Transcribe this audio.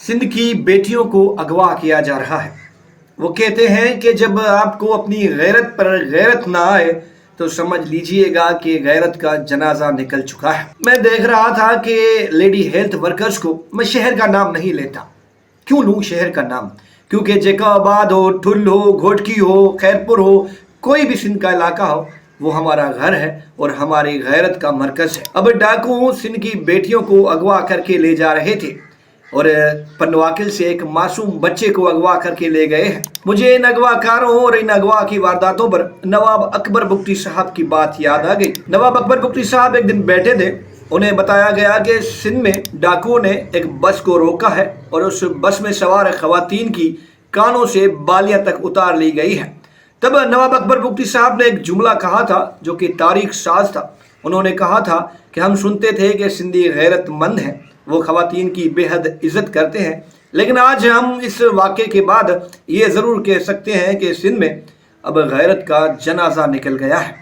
सिंध की बेटियों को अगवा किया जा रहा है। वो कहते हैं कि जब आपको अपनी गैरत पर गैरत ना आए तो समझ लीजिएगा कि गैरत का जनाजा निकल चुका है। मैं देख रहा था कि लेडी हेल्थ वर्कर्स को, मैं शहर का नाम नहीं लेता, क्यों लूँ शहर का नाम, क्योंकि जैकाबाद हो, ठुल हो, घोटकी हो, खैरपुर हो, कोई भी सिंध का इलाका हो, वो हमारा घर है और हमारी गैरत का मरकज है। अब डाकू सिंध की बेटियों को अगवा करके ले जा रहे थे और पनवाकिल से एक मासूम बच्चे को अगवा करके ले गए हैं। मुझे इन अगवाकारों और इन अगवा की वारदातों पर नवाब अकबर बुगटी साहब की बात याद आ गई। नवाब अकबर बुगटी साहब एक दिन बैठे थे, उन्हें बताया गया कि सिंध में डाकुओं ने एक बस को रोका है और उस बस में सवार खवातीन की कानों से बालियां तक उतार ली गई है। तब नवाब अकबर बुगटी साहब ने एक जुमला कहा था जो कि तारीख साज था। उन्होंने कहा था कि हम सुनते थे कि सिंधी गैरतमंद हैं, वो खवातीन की बेहद इज्जत करते हैं, लेकिन आज हम इस वाक़े के बाद ये ज़रूर कह सकते हैं कि सिंध में अब गैरत का जनाजा निकल गया है।